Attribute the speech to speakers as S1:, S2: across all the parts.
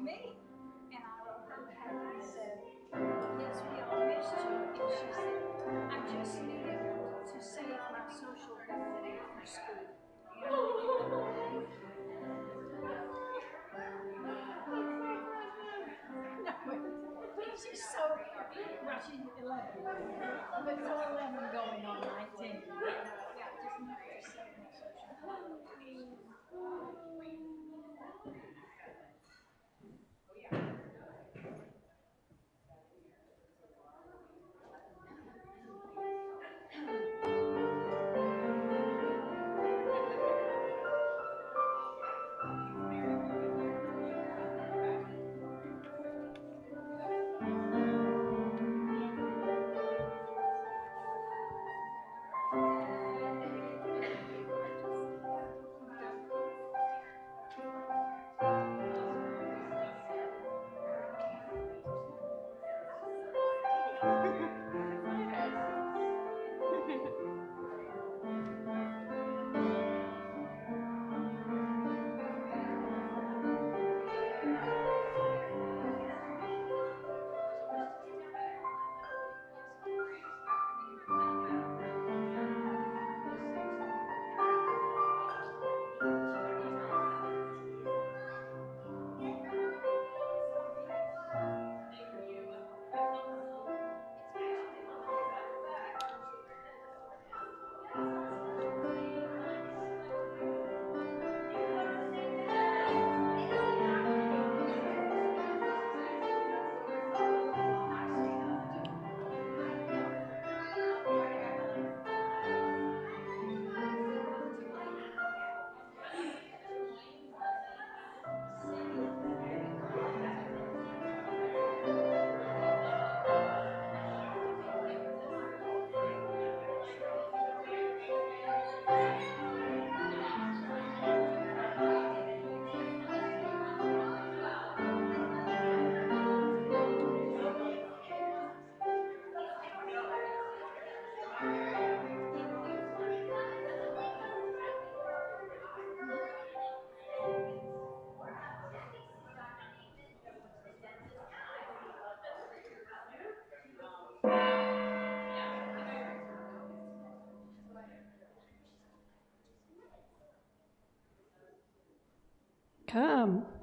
S1: me. And I wrote her back and said, yes, we all missed you. And she said, I just needed to save my social battery for school. She's so well, she's 11, but so 11 going on 19. Yeah, just not to save my social battery.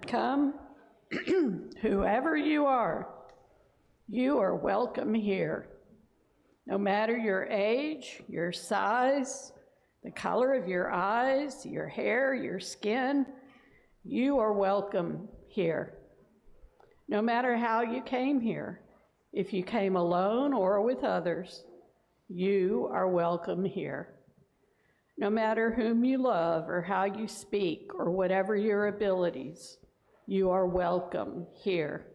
S2: Come, whoever you are welcome here. No matter your age, your size, the color of your eyes, your hair, your skin, you are welcome here. No matter how you came here, if you came alone or with others, you are welcome here. No matter whom you love or how you speak or whatever your abilities, you are welcome here.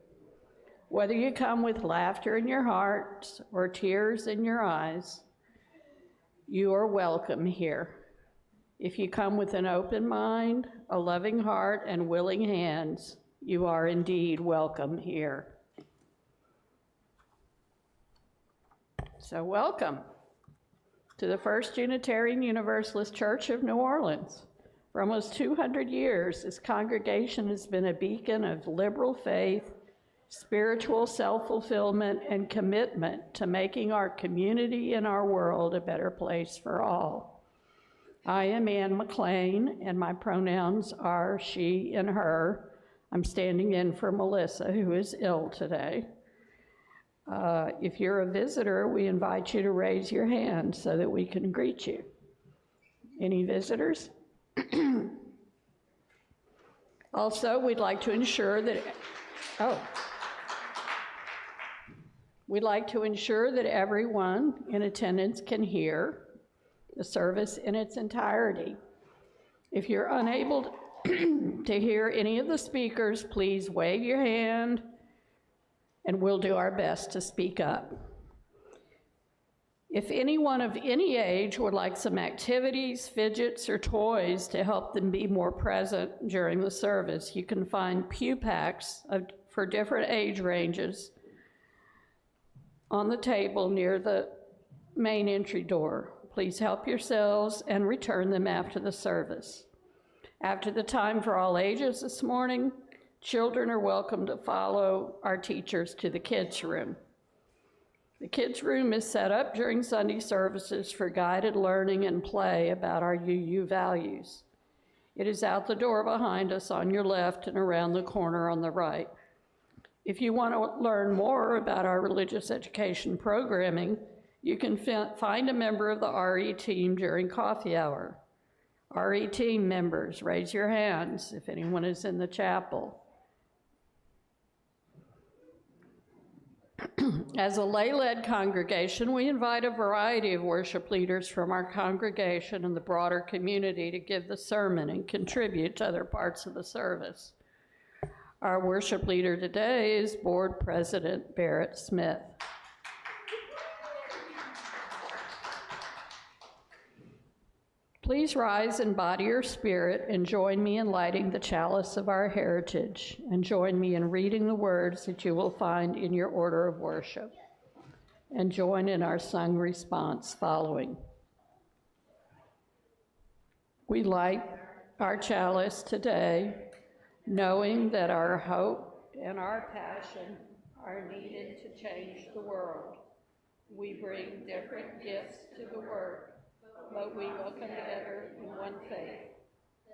S2: Whether you come with laughter in your heart or tears in your eyes, you are welcome here. If you come with an open mind, a loving heart, and willing hands, you are indeed welcome here. So welcome to the First Unitarian Universalist Church of New Orleans. For almost 200 years, this congregation has been a beacon of liberal faith, spiritual self-fulfillment, and commitment to making our community and our world a better place for all. I am Ann McLean, and my pronouns are she and her. I'm standing in for Melissa, who is ill today. If you're a visitor, we invite you to raise your hand so that we can greet you. Any visitors? Also, we'd like to ensure that, everyone in attendance can hear the service in its entirety. If you're unable to hear any of the speakers, please wave your hand and we'll do our best to speak up. If anyone of any age would like some activities, fidgets, or toys to help them be more present during the service, you can find pew packs for different age ranges on the table near the main entry door. Please help yourselves and return them after the service. After the time for all ages this morning, Children are welcome to follow our teachers to the kids' room. The kids' room is set up during Sunday services for guided learning and play about our UU values. It is out the door behind us on your left and around the corner on the right. If you want to learn more about our religious education programming, you can find a member of the RE team during coffee hour. RE team members, raise your hands if anyone is in the chapel. As a lay-led congregation, we invite a variety of worship leaders from our congregation and the broader community to give the sermon and contribute to other parts of the service. Our worship leader today is Board President Barrett Smith. Please rise in body or spirit and join me in lighting the chalice of our heritage, and join me in reading the words that you will find in your order of worship, and join in our sung response following. We light our chalice today, knowing that our hope and our passion are needed to change the world. We bring different gifts to the work, but we will come together in one faith,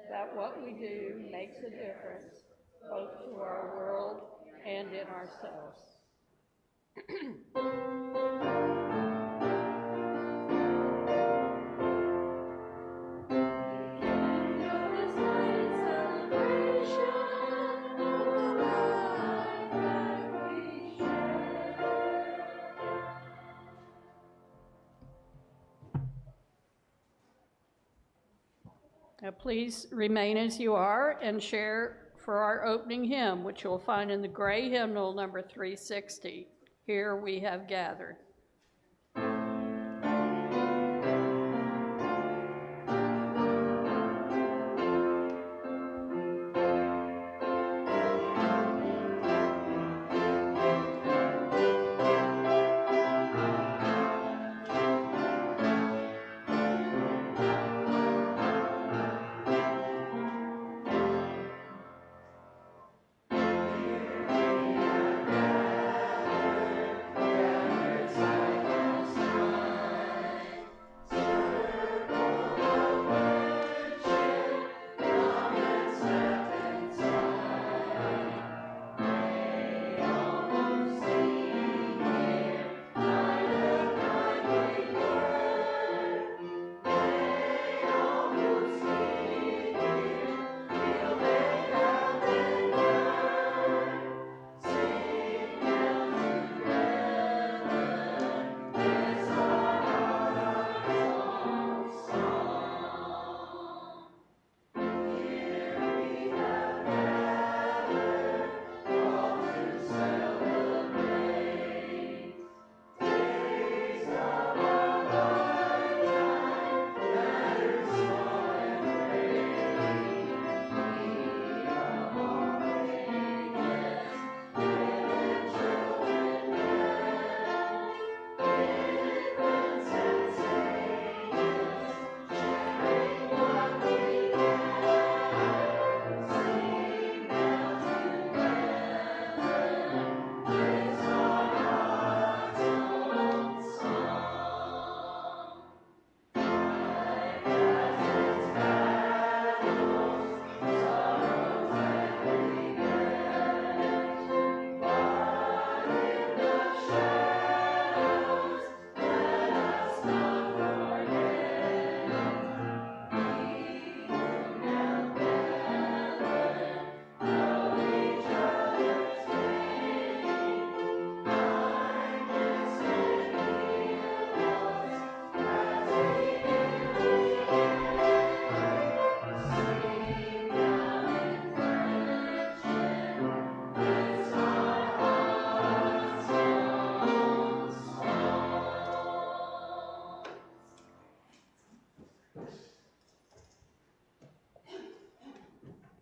S2: that what we do makes a difference, both to our world and in ourselves. Now please remain as you are and share for our opening hymn, which you'll find in the gray hymnal number 360. Here we have gathered.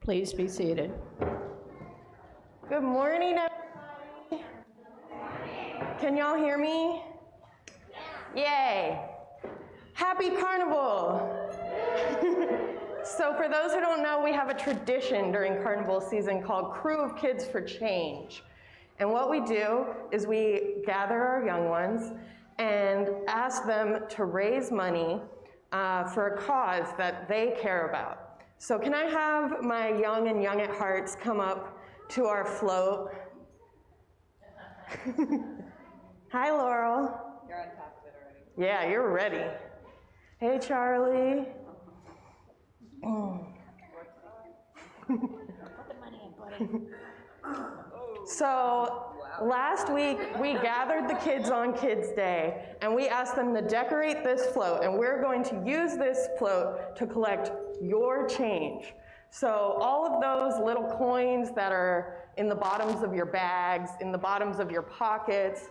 S2: Please be seated.
S3: Good morning, everybody. Can y'all hear me? Yay. Happy Carnival. So for those who don't know, we have a tradition during carnival season called Crew of Kids for Change. And what we do is we gather our young ones and ask them to raise money for a cause that they care about. So can I have my young and young at hearts come up to our float? Hi, Laurel.
S4: You're on top of it already.
S3: Yeah, you're ready. Hey, Charlie. So last week, we gathered the kids on Kids Day, and we asked them to decorate this float, and we're going to use this float to collect your change. So all of those little coins that are in the bottoms of your bags, in the bottoms of your pockets,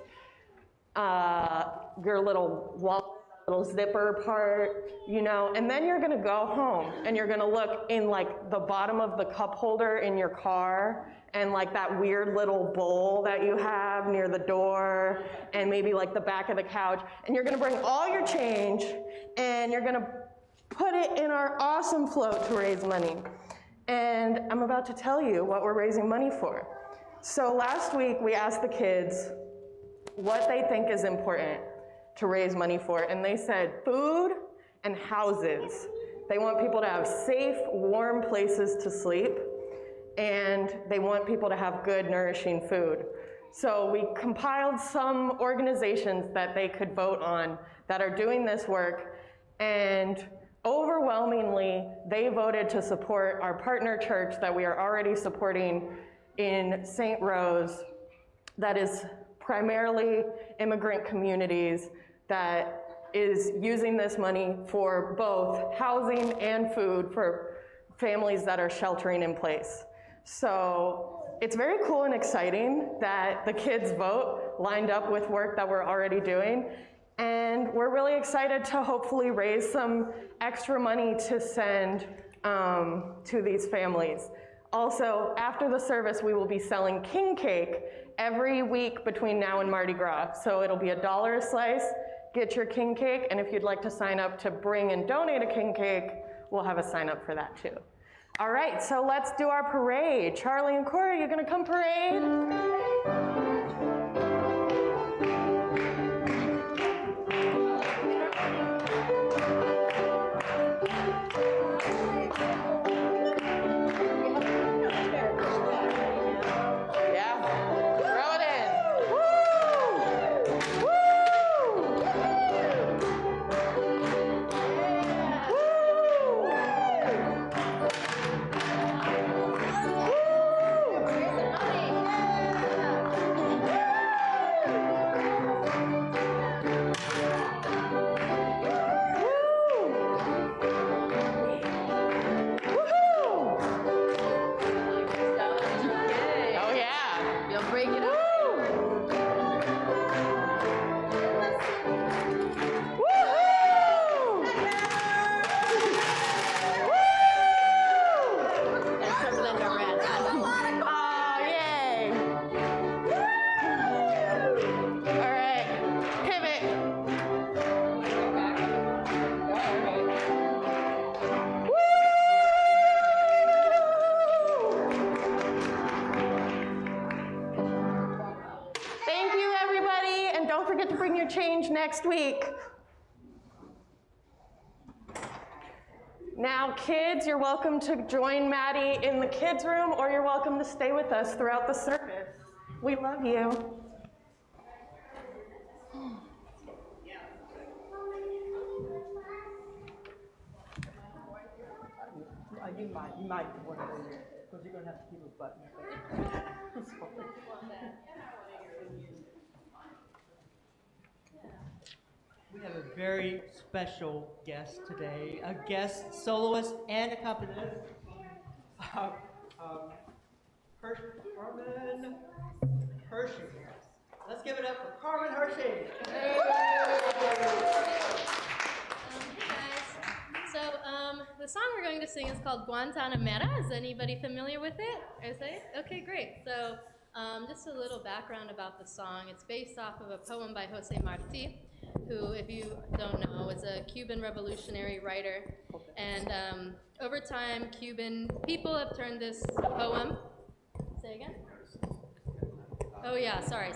S3: your little wallet, little zipper part, you know, and then you're gonna go home and you're gonna look in like the bottom of the cup holder in your car and like that weird little bowl that you have near the door and maybe like the back of the couch, and you're gonna bring all your change and you're gonna put it in our awesome float to raise money. And I'm about to tell you what we're raising money for. So last week we asked the kids what they think is important to raise money for, and they said food and houses. They want people to have safe, warm places to sleep, and they want people to have good, nourishing food. So we compiled some organizations that they could vote on that are doing this work, and overwhelmingly, they voted to support our partner church that we are already supporting in St. Rose, that is primarily immigrant communities, that is using this money for both housing and food for families that are sheltering in place. So it's very cool and exciting that the kids' vote lined up with work that we're already doing. And we're really excited to hopefully raise some extra money to send to these families. Also, after the service, we will be selling king cake every week between now and Mardi Gras. So it'll be $1 a slice, get your king cake, and if you'd like to sign up to bring and donate a king cake, we'll have a sign up for that too. All right, so let's do our parade. Charlie and Corey, you gonna come parade? Change next week. Now, kids, you're welcome to join Maddie in the kids' room, or you're welcome to stay with us throughout the service. We love you.
S4: You might want to go here, because you're going to have to keep a button. We have a very special guest today, a guest soloist and accompanist, Carmen Hershey. Let's give it up for Carmen Hershey.
S5: Hey guys. So the song we're going to sing is called Guantanamera. Is anybody familiar with it? Is it? Okay, great. So just a little background about the song. It's based off of a poem by Jose Marti. who, if you don't know, was a Cuban revolutionary writer. And over time, Cuban people have turned this poem. Say again? Oh yeah, sorry.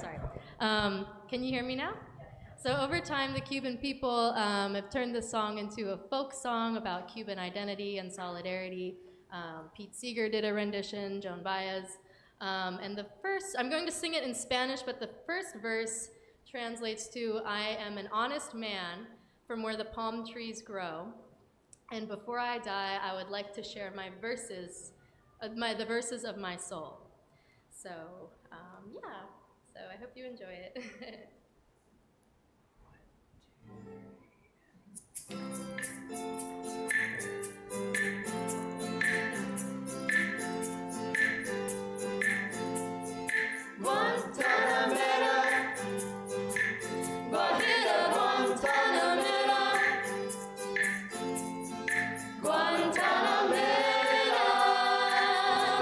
S5: Can you hear me now? So over time, the Cuban people have turned this song into a folk song about Cuban identity and solidarity. Pete Seeger did a rendition, Joan Baez. And the first, I'm going to sing it in Spanish, but the first verse translates to, I am an honest man from where the palm trees grow. And before I die, I would like to share my verses, the verses of my soul. So, yeah, so I hope you enjoy it.
S2: Guantanamera, Guajira Guantanamera, Guantanamera,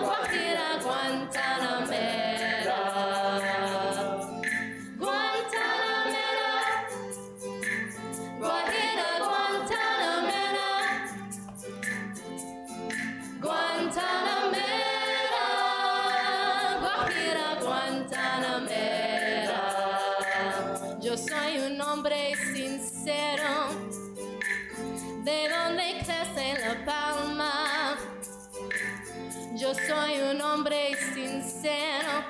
S2: Guajira Guantanamera, Guantanamera, Guajira Guantanamera, Guantanamera, Guajira Guantanamera. Yo soy un hombre sincero, de donde crece la palma. Yo soy un hombre sincero,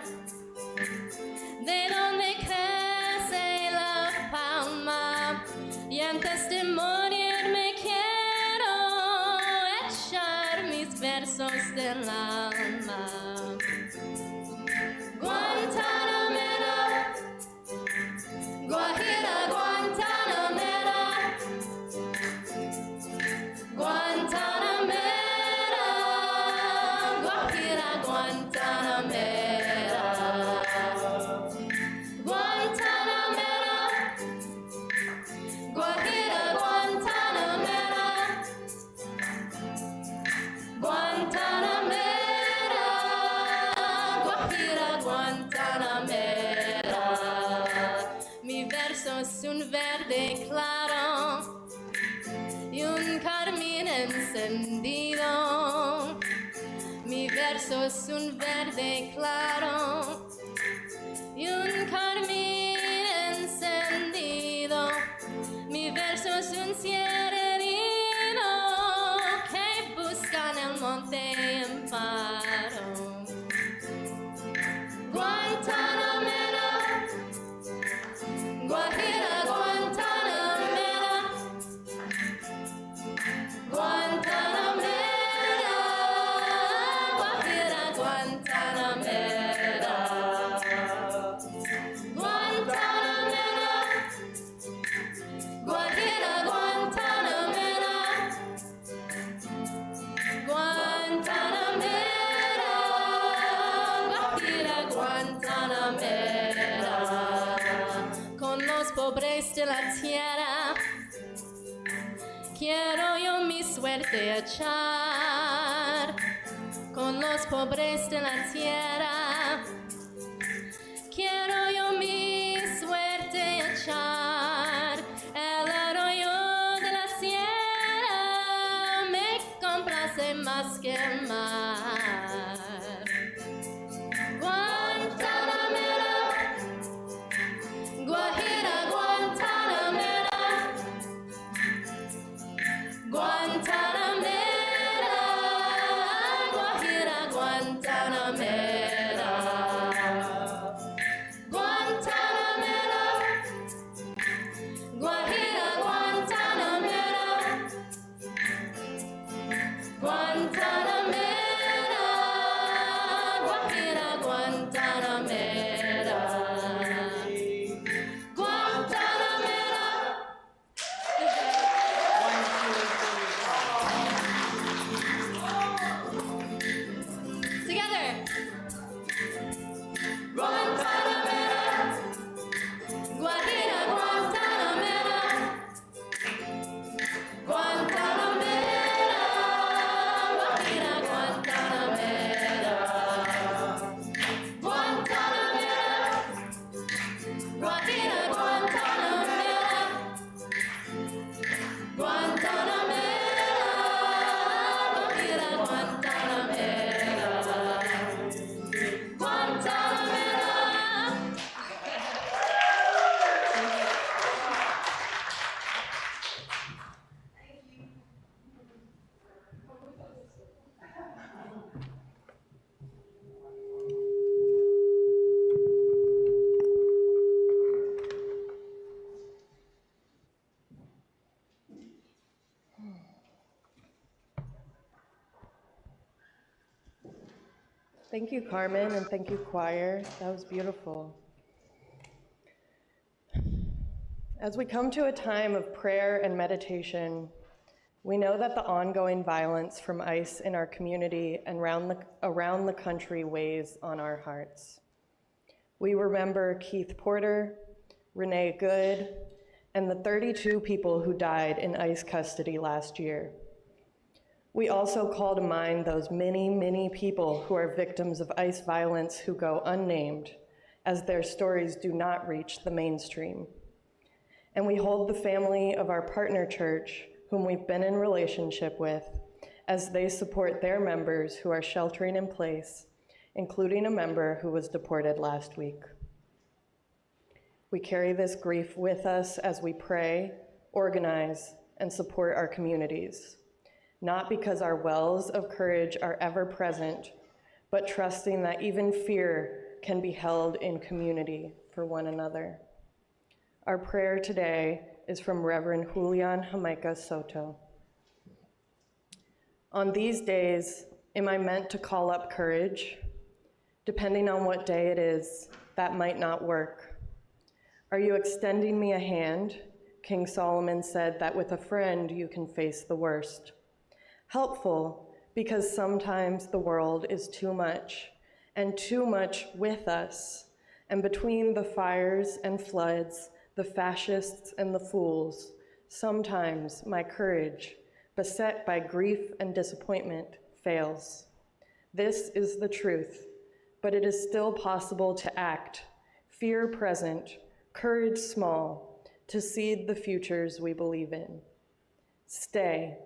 S2: de donde crece la palma. Y antes de morir me quiero echar mis versos del alma. Guantanamera, Guajira Guantanamera, Guantanamera, Guajira Guantanamera, Guantanamera, Guajira Guantanamera, Guantanamera, Guajira Guantanamera. Mi verso es un verde claro y un carmín encendido. Mi verso es un verde claro y un carmín encendido. Mi verso es un ciererino que busca en el monte amparo. Guantanamera, Guajira Guantanamera, Guantanamera, Guajira Guantanamera, Guantanamera, Guajira Guantanamera, Guantanamera, Guajira Guantanamera. Con los pobres de la tierra quiero yo mi suerte echar. Con los pobres de la tierra quiero yo mi suerte echar. El arroyo de la sierra me complace más que el mar. Guantanamera, Guajira Guantanamera, Guantanamera, Guajira Guantanamera.
S3: Thank you, Carmen, and thank you, choir. That was beautiful. As we come to a time of prayer and meditation, we know that the ongoing violence from ICE in our community and around the country weighs on our hearts. We remember Keith Porter, Renee Good, and the 32 people who died in ICE custody last year. We also call to mind those many, many people who are victims of ICE violence who go unnamed, as their stories do not reach the mainstream. And we hold the family of our partner church, whom we've been in relationship with, as they support their members who are sheltering in place, including a member who was deported last week. We carry this grief with us as we pray, organize, and support our communities, not because our wells of courage are ever present, but trusting that even fear can be held in community for one another. Our prayer today is from Reverend Julian Jamaica Soto. On these days, am I meant to call up courage? Depending on what day it is, that might not work. Are you extending me a hand? King Solomon said that with a friend you can face the worst. Helpful, because sometimes the world is too much, and too much with us, and between the fires and floods, the fascists and the fools, sometimes my courage, beset by grief and disappointment, fails. This is the truth, but it is still possible to act, fear present, courage small, to seed the futures we believe in. Stay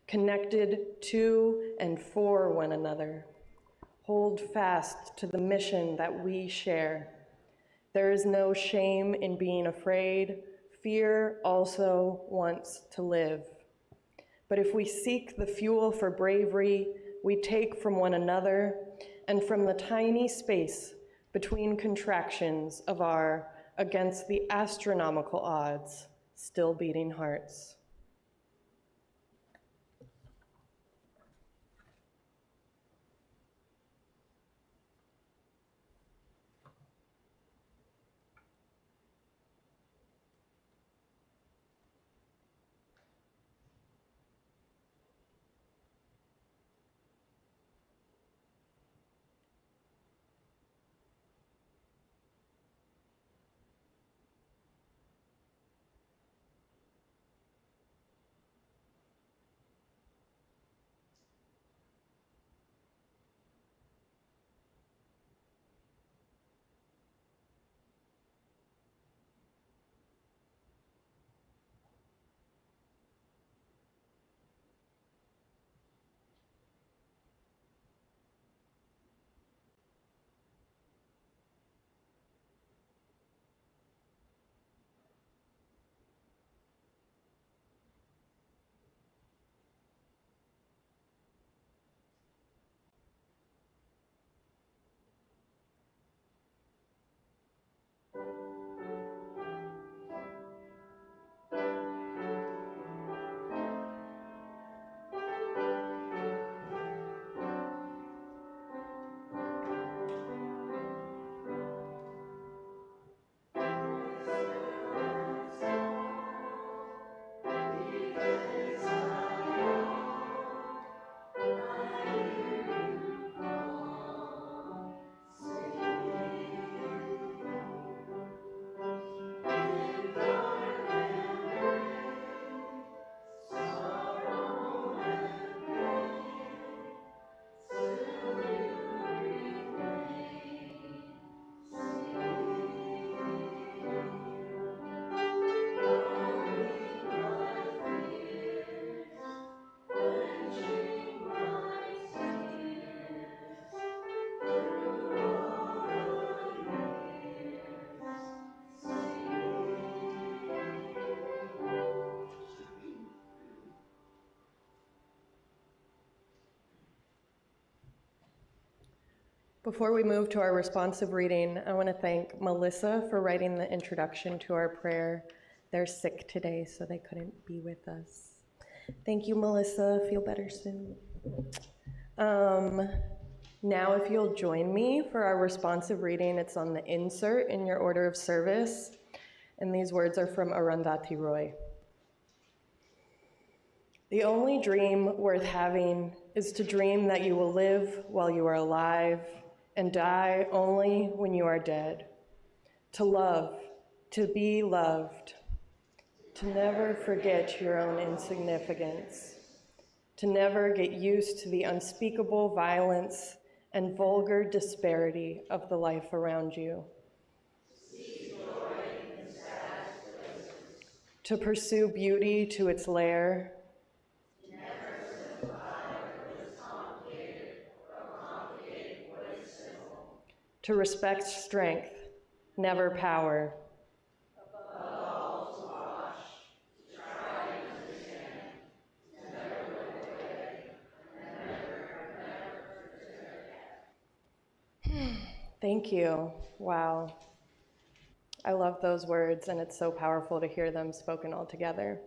S3: connected to and for one another. Hold fast to the mission that we share. There is no shame in being afraid. Fear also wants to live. But if we seek the fuel for bravery, we take from one another and from the tiny space between contractions of our, against the astronomical odds, still beating hearts. Before we move to our responsive reading, I want to thank Melissa for writing the introduction to our prayer. They're sick today, so they couldn't be with us. Thank you, Melissa. Feel better soon. Now, if you'll join me for our responsive reading, it's on the insert in your order of service. And these words are from Arundhati Roy. The only dream worth having is to dream that you will live while you are alive and die only when you are dead. To love, to be loved, to never forget your own insignificance, to never get used to the unspeakable violence and vulgar disparity of the life around you. To pursue beauty to its lair, to respect strength, never power. Thank you. Wow. I love those words, and it's so powerful to hear them spoken all together.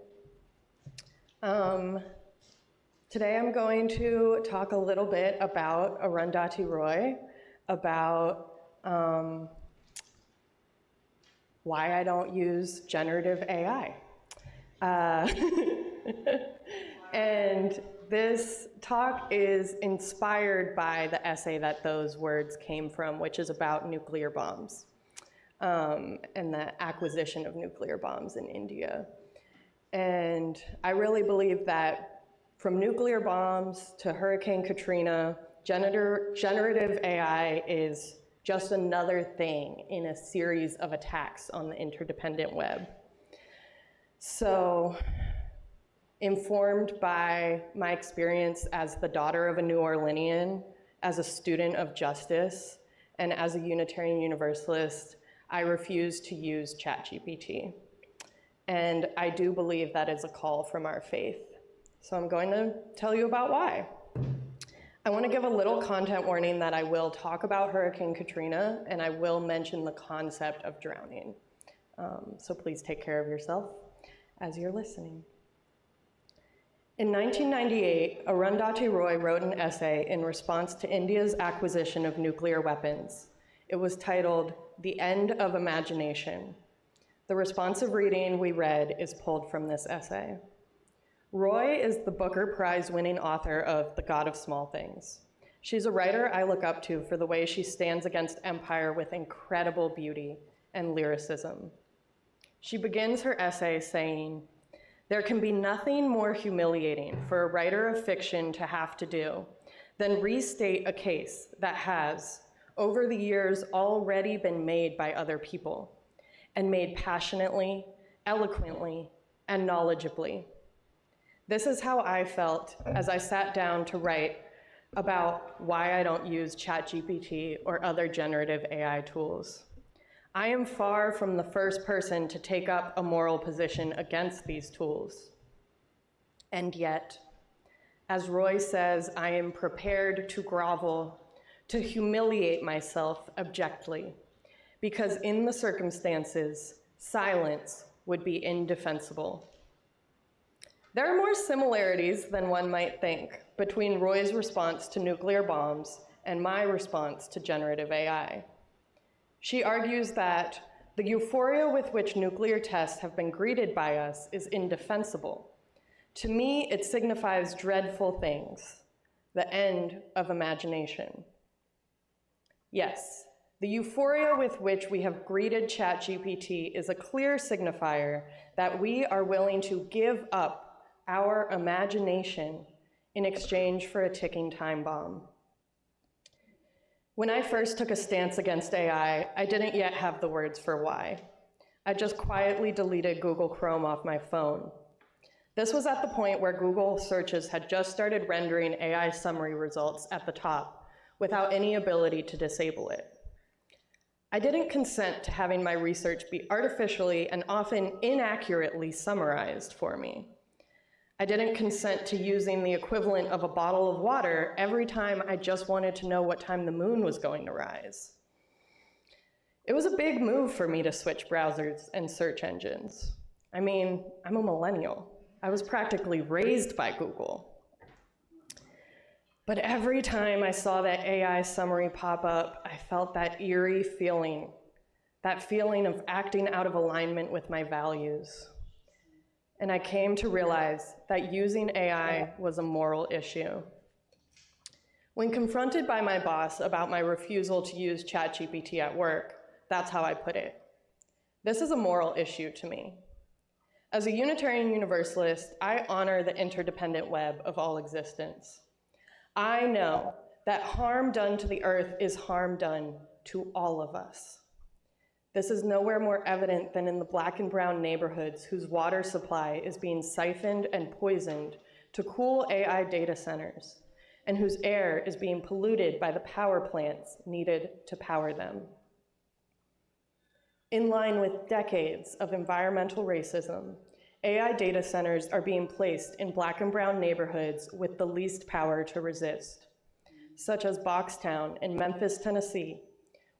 S3: Today I'm going to talk a little bit about Arundhati Roy, about why I don't use generative AI. And this talk is inspired by the essay that those words came from, which is about nuclear bombs and the acquisition of nuclear bombs in India. And I really believe that from nuclear bombs to Hurricane Katrina, generative AI is just another thing in a series of attacks on the interdependent web. So, informed by my experience as the daughter of a New Orleanian, as a student of justice, and as a Unitarian Universalist, I refuse to use Chat GPT. And I do believe that is a call from our faith. So I'm going to tell you about why. I want to give a little content warning that I will talk about Hurricane Katrina, and I will mention the concept of drowning. So please take care of yourself as you're listening. In 1998, Arundhati Roy wrote an essay in response to India's acquisition of nuclear weapons. It was titled, "The End of Imagination." The responsive reading we read is pulled from this essay. Roy is the Booker Prize-winning author of The God of Small Things. She's a writer I look up to for the way she stands against empire with incredible beauty and lyricism. She begins her essay saying, "There can be nothing more humiliating for a writer of fiction to have to do than restate a case that has, over the years, already been made by other people, and made passionately, eloquently, and knowledgeably." This is how I felt as I sat down to write about why I don't use ChatGPT or other generative AI tools. I am far from the first person to take up a moral position against these tools. And yet, as Roy says, I am prepared to grovel, to humiliate myself abjectly, because in the circumstances, silence would be indefensible. There are more similarities than one might think between Roy's response to nuclear bombs and my response to generative AI. She argues that the euphoria with which nuclear tests have been greeted by us is indefensible. To me, it signifies dreadful things, the end of imagination. Yes, the euphoria with which we have greeted ChatGPT is a clear signifier that we are willing to give up our imagination in exchange for a ticking time bomb. When I first took a stance against AI, I didn't yet have the words for why. I just quietly deleted Google Chrome off my phone. This was at the point where Google searches had just started rendering AI summary results at the top without any ability to disable it. I didn't consent to having my research be artificially and often inaccurately summarized for me. I didn't consent to using the equivalent of a bottle of water every time I just wanted to know what time the moon was going to rise. It was a big move for me to switch browsers and search engines. I mean, I'm a millennial. I was practically raised by Google. But every time I saw that AI summary pop up, I felt that eerie feeling, that feeling of acting out of alignment with my values. And I came to realize that using AI was a moral issue. When confronted by my boss about my refusal to use Chat GPT at work, that's how I put it. This is a moral issue to me. As a Unitarian Universalist, I honor the interdependent web of all existence. I know that harm done to the earth is harm done to all of us. This is nowhere more evident than in the Black and brown neighborhoods whose water supply is being siphoned and poisoned to cool AI data centers, and whose air is being polluted by the power plants needed to power them. In line with decades of environmental racism, AI data centers are being placed in Black and brown neighborhoods with the least power to resist, such as Boxtown in Memphis, Tennessee,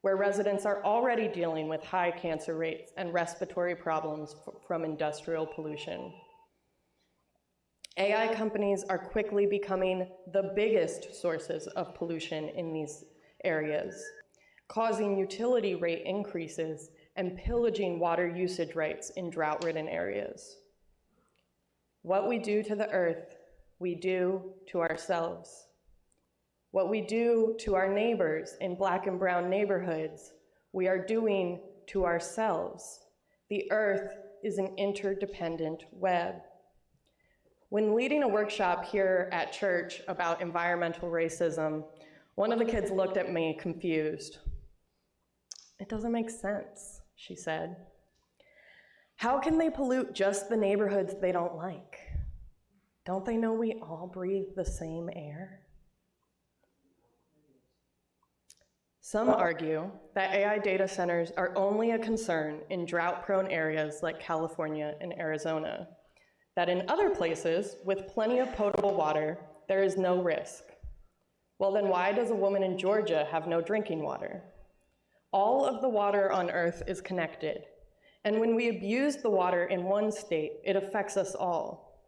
S3: where residents are already dealing with high cancer rates and respiratory problems from industrial pollution. AI companies are quickly becoming the biggest sources of pollution in these areas, causing utility rate increases and pillaging water usage rights in drought-ridden areas. What we do to the earth, we do to ourselves. What we do to our neighbors in Black and brown neighborhoods, we are doing to ourselves. The earth is an interdependent web. When leading a workshop here at church about environmental racism, one of the kids looked at me confused. "It doesn't make sense," she said. "How can they pollute just the neighborhoods they don't like? Don't they know we all breathe the same air?" Some argue that AI data centers are only a concern in drought-prone areas like California and Arizona, that in other places with plenty of potable water, there is no risk. Well, then why does a woman in Georgia have no drinking water? All of the water on Earth is connected, and when we abuse the water in one state, it affects us all.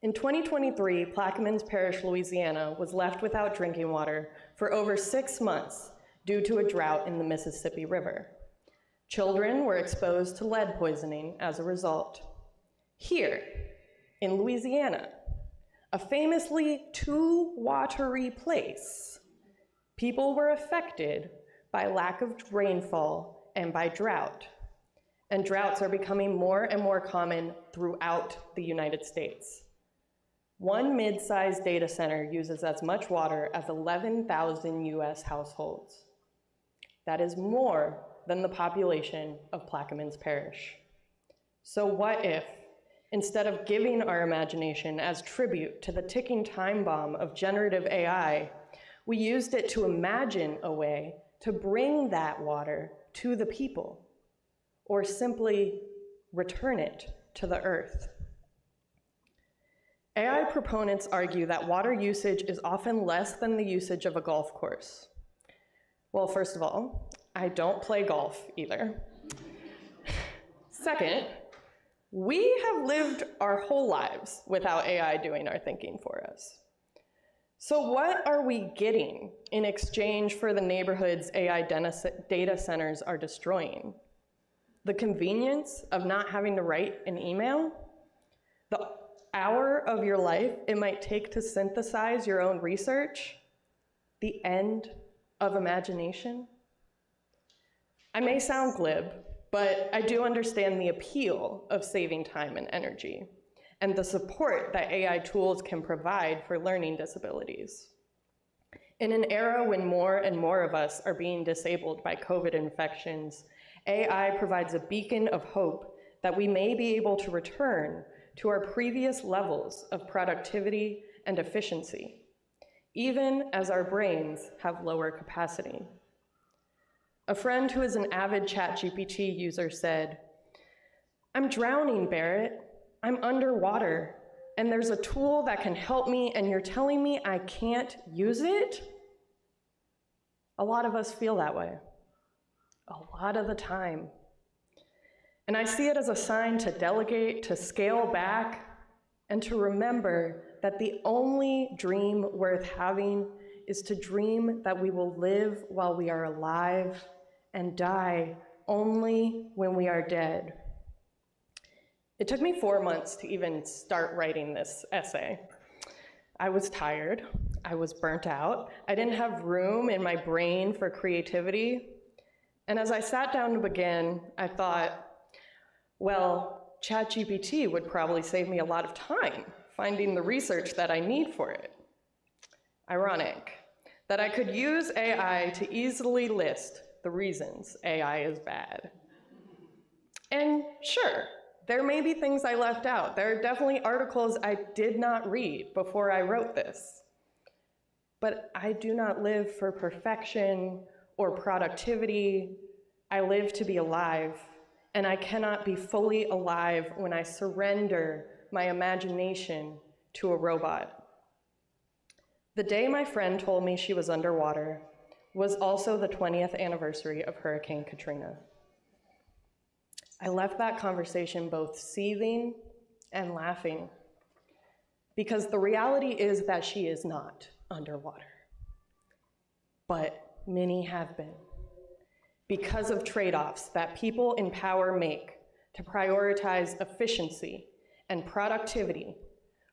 S3: In 2023, Plaquemines Parish, Louisiana, was left without drinking water for over 6 months due to a drought in the Mississippi River. Children were exposed to lead poisoning as a result. Here, in Louisiana, a famously too watery place, people were affected by lack of rainfall and by drought. And droughts are becoming more and more common throughout the United States. One mid-sized data center uses as much water as 11,000 US households. That is more than the population of Plaquemines Parish. So what if, instead of giving our imagination as tribute to the ticking time bomb of generative AI, we used it to imagine a way to bring that water to the people, or simply return it to the earth? AI proponents argue that water usage is often less than the usage of a golf course. Well, first of all, I don't play golf either. Second, we have lived our whole lives without AI doing our thinking for us. So what are we getting in exchange for the neighborhoods AI data centers are destroying? The convenience of not having to write an email? The hour of your life it might take to synthesize your own research? The end of imagination? I may sound glib, but I do understand the appeal of saving time and energy, and the support that AI tools can provide for learning disabilities. In an era when more and more of us are being disabled by COVID infections, AI provides a beacon of hope that we may be able to return to our previous levels of productivity and efficiency, even as our brains have lower capacity. A friend who is an avid Chat GPT user said, "I'm drowning, Barrett. I'm underwater, and there's a tool that can help me, and you're telling me I can't use it?" A lot of us feel that way, a lot of the time. And I see it as a sign to delegate, to scale back, and to remember that the only dream worth having is to dream that we will live while we are alive and die only when we are dead. It took me 4 months to even start writing this essay. I was tired, I was burnt out, I didn't have room in my brain for creativity, and as I sat down to begin, I thought, well, Chat GPT would probably save me a lot of time finding the research that I need for it. Ironic that I could use AI to easily list the reasons AI is bad. And sure, there may be things I left out. There are definitely articles I did not read before I wrote this. But I do not live for perfection or productivity. I live to be alive, and I cannot be fully alive when I surrender my imagination to a robot. The day my friend told me she was underwater was also the 20th anniversary of Hurricane Katrina. I left that conversation both seething and laughing, because the reality is that she is not underwater. But many have been, because of trade-offs that people in power make to prioritize efficiency and productivity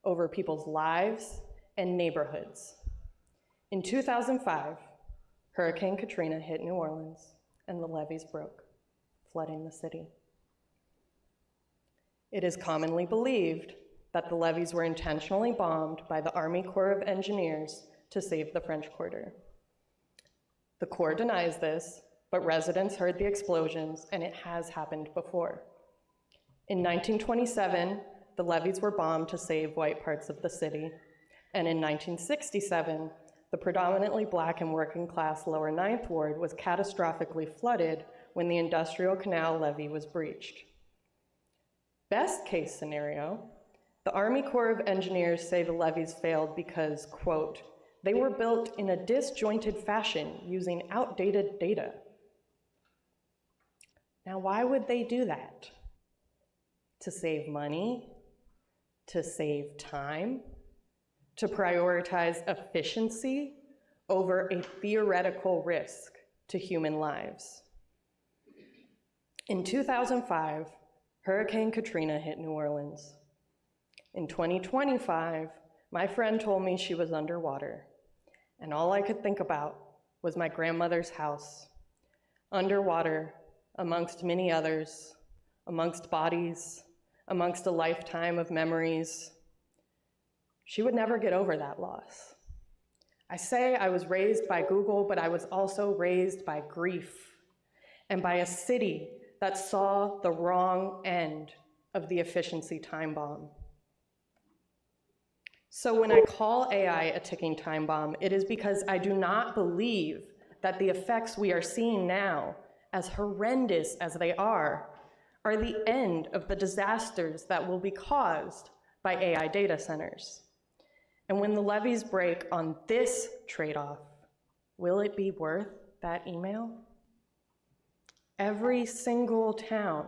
S3: over people's lives and neighborhoods. In 2005, Hurricane Katrina hit New Orleans and the levees broke, flooding the city. It is commonly believed that the levees were intentionally bombed by the Army Corps of Engineers to save the French Quarter. The Corps denies this, but residents heard the explosions, and it has happened before. In 1927, the levees were bombed to save white parts of the city, and in 1967, the predominantly Black and working class Lower Ninth Ward was catastrophically flooded when the Industrial Canal levee was breached. Best case scenario, the Army Corps of Engineers say the levees failed because, quote, they were built in a disjointed fashion using outdated data. Now, why would they do that? To save money? To save time? To prioritize efficiency over a theoretical risk to human lives? In 2005, Hurricane Katrina hit New Orleans. In 2025, my friend told me she was underwater, and all I could think about was my grandmother's house, underwater amongst many others, amongst bodies, amongst a lifetime of memories. She would never get over that loss. I say I was raised by Google, but I was also raised by grief and by a city that saw the wrong end of the efficiency time bomb. So when I call AI a ticking time bomb, it is because I do not believe that the effects we are seeing now, as horrendous as they are the end of the disasters that will be caused by AI data centers. And when the levees break on this trade-off, will it be worth that email? Every single town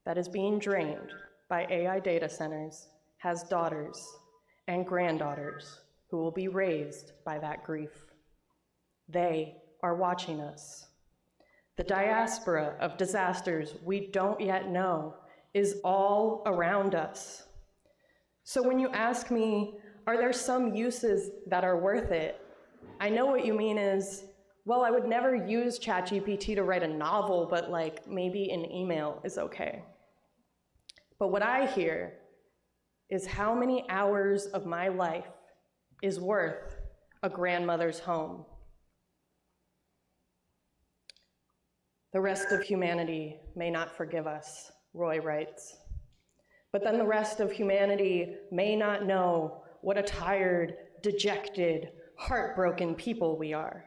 S3: that is being drained by AI data centers has daughters and granddaughters who will be raised by that grief. They are watching us. The diaspora of disasters we don't yet know is all around us. So when you ask me, are there some uses that are worth it? I know what you mean is, well, I would never use Chat GPT to write a novel, but like maybe an email is okay. But what I hear is how many hours of my life is worth a grandmother's home. The rest of humanity may not forgive us, Roy writes. But then the rest of humanity may not know what a tired, dejected, heartbroken people we are.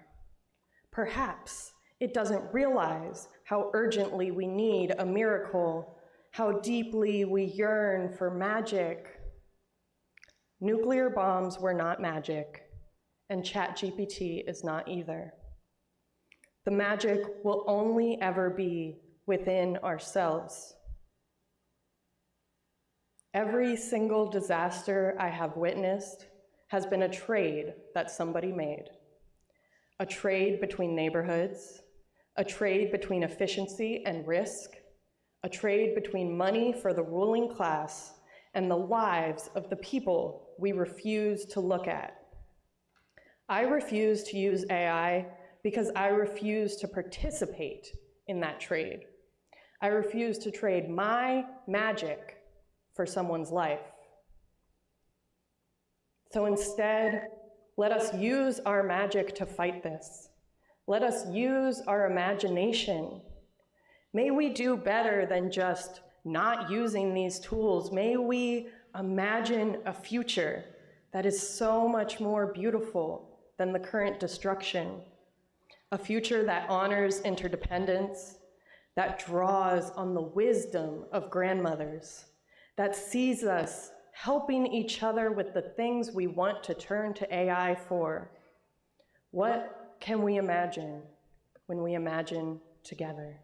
S3: Perhaps it doesn't realize how urgently we need a miracle, how deeply we yearn for magic. Nuclear bombs were not magic, and Chat GPT is not either. The magic will only ever be within ourselves. Every single disaster I have witnessed has been a trade that somebody made. A trade between neighborhoods, a trade between efficiency and risk, a trade between money for the ruling class and the lives of the people we refuse to look at. I refuse to use AI because I refuse to participate in that trade. I refuse to trade my magic for someone's life. So instead, let us use our magic to fight this. Let us use our imagination. May we do better than just not using these tools. May we imagine a future that is so much more beautiful than the current destruction. A future that honors interdependence, that draws on the wisdom of grandmothers, that sees us helping each other with the things we want to turn to AI for. What can we imagine when we imagine together?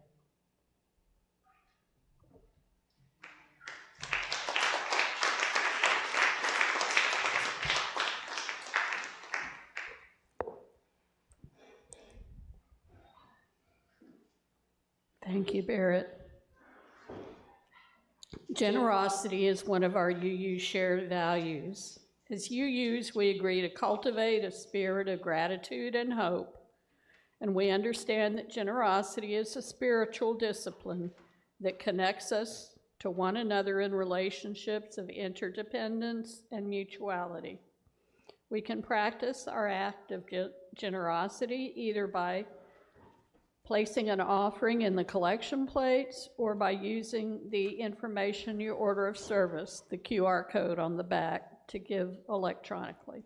S2: Thank you, Barrett. Generosity is one of our UU shared values. As UUs, we agree to cultivate a spirit of gratitude and hope, and we understand that generosity is a spiritual discipline that connects us to one another in relationships of interdependence and mutuality. We can practice our act of generosity either by placing an offering in the collection plates or by using the information your order of service, the QR code on the back, to give electronically.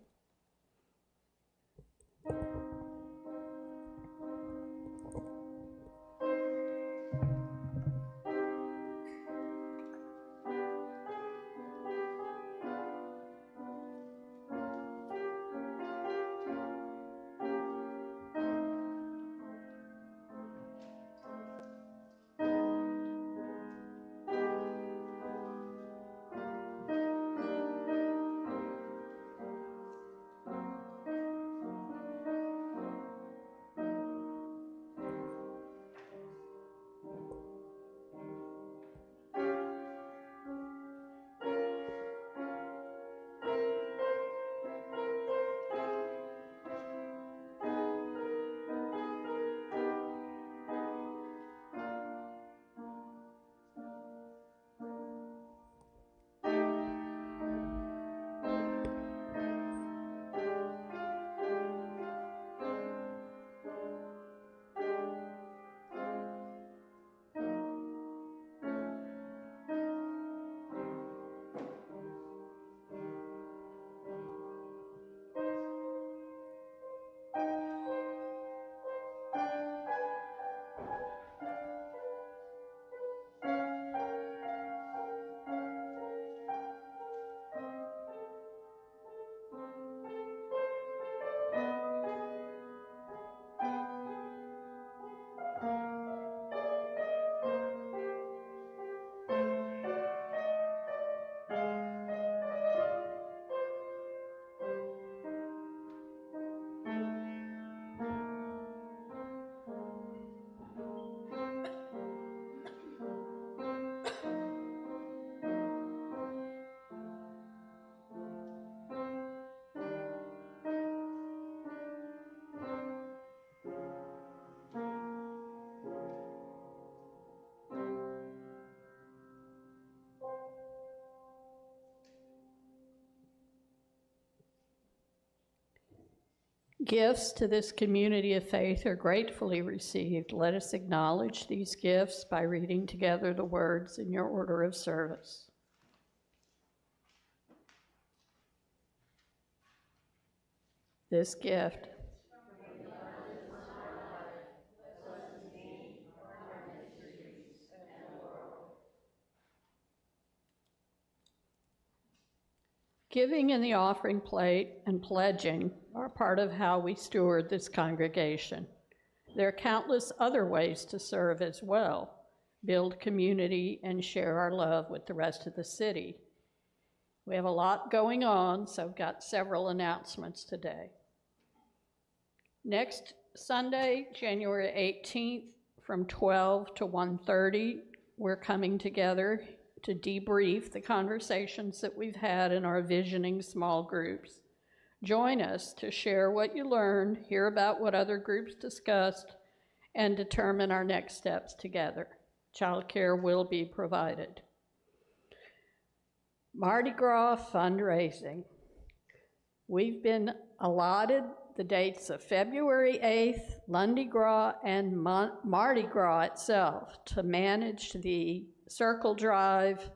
S2: Gifts to this community of faith are gratefully received. Let us acknowledge these gifts by reading together the words in your order of service. This gift Giving in the offering plate and pledging are part of how we steward this congregation. There are countless other ways to serve as well, build community and share our love with the rest of the city. We have a lot going on, so I've got several announcements today. Next Sunday, January 18th, from 12 to 1:30, we're coming together to debrief the conversations that we've had in our visioning small groups. Join us to share what you learned, hear about what other groups discussed, and determine our next steps together. Childcare will be provided. Mardi Gras fundraising. We've been allotted the dates of February 8th, Lundi Gras, and Mardi Gras itself to manage the circle drive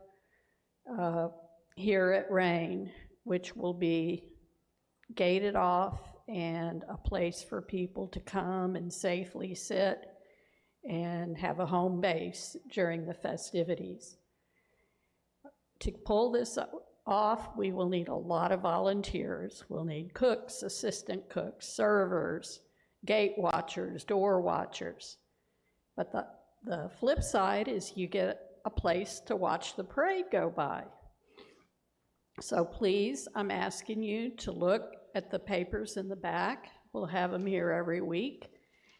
S2: here at Rain, which will be gated off and a place for people to come and safely sit and have a home base during the festivities. To pull this off, we will need a lot of volunteers. We'll need cooks, assistant cooks, servers, gate watchers, door watchers. But the flip side is you get a place to watch the parade go by. So please, I'm asking you to look at the papers in the back. We'll have them here every week,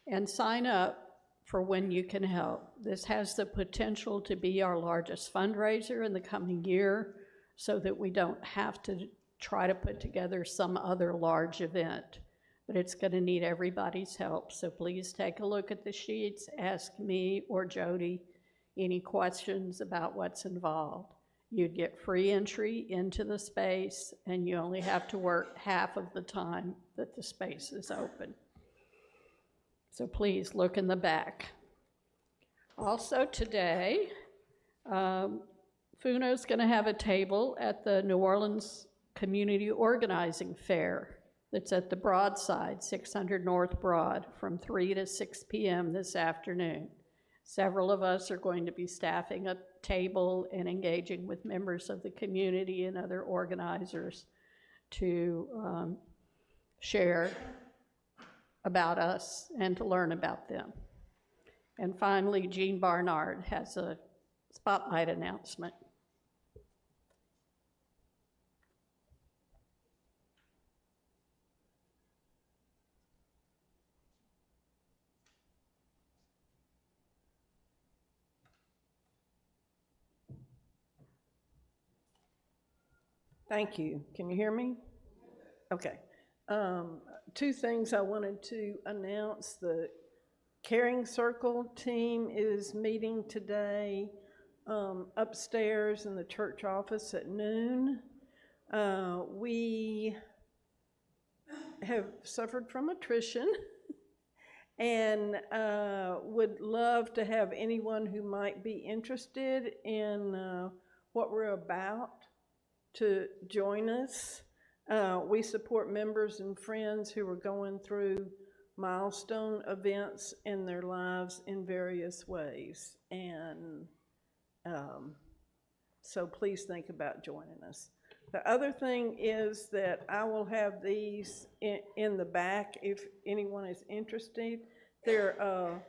S2: and sign up for when you can help. This has the potential to be our largest fundraiser in the coming year, so that we don't have to try to put together some other large event. But it's going to need everybody's help. So please take a look at the sheets, ask me or Jody any questions about what's involved. You'd get free entry into the space, and you only have to work half of the time that the space is open. So please look in the back. Also today, FUUNO's going to have a table at the New Orleans Community Organizing Fair that's at the Broadside, 600 North Broad, from 3 to 6 p.m. this afternoon. Several of us are going to be staffing a table and engaging with members of the community and other organizers to share about us and to learn about them. And finally, Jean Barnard has a spotlight announcement.
S6: Thank you. Can you hear me? Okay. Two things I wanted to announce. The Caring Circle team is meeting today upstairs in the church office at noon. We have suffered from attrition and would love to have anyone who might be interested in what we're about to join us. We support members and friends who are going through milestone events in their lives in various ways. And so please think about joining us. The other thing is that I will have these in the back if anyone is interested. They're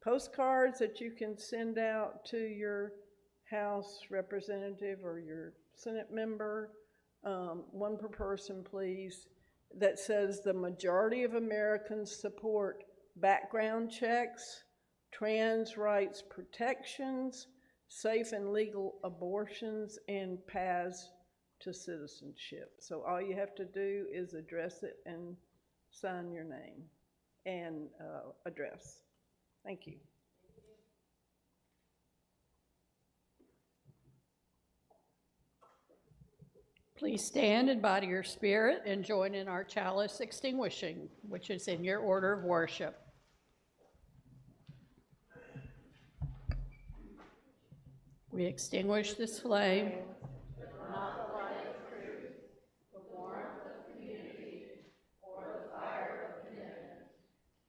S6: postcards that you can send out to your House representative or your Senate member, one per person, please, that says the majority of Americans support background checks, trans rights protections, safe and legal abortions, and paths to citizenship. So all you have to do is address it and sign your name and address. Thank you.
S2: Please stand and body your spirit and join in our chalice extinguishing, which is in your order of worship. We extinguish this flame. Not the light of truth, the warmth of community, or the fire of commitment.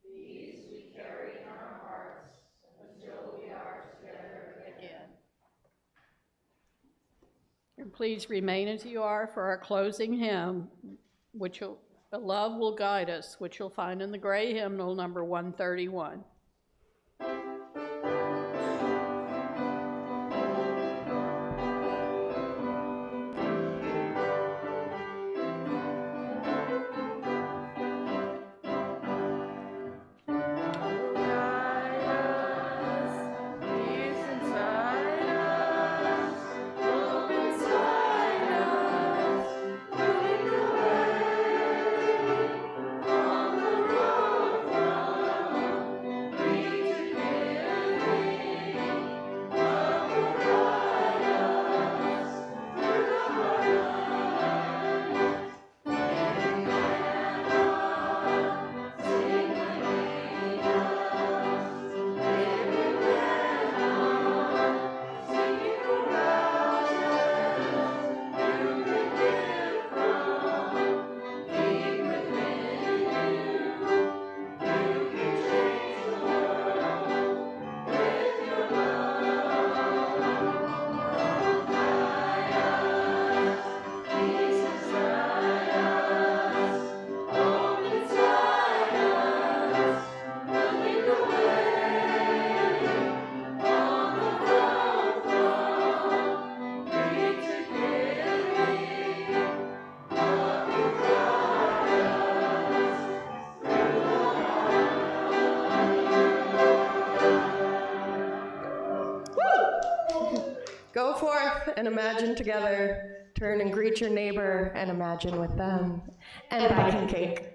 S2: These we carry in our hearts until we are together again. And please remain as you are for our closing hymn, which love will guide us, which you'll find in the gray hymnal number 131.
S3: Go forth and imagine together. Turn and greet your neighbor and imagine with them. And baking cake.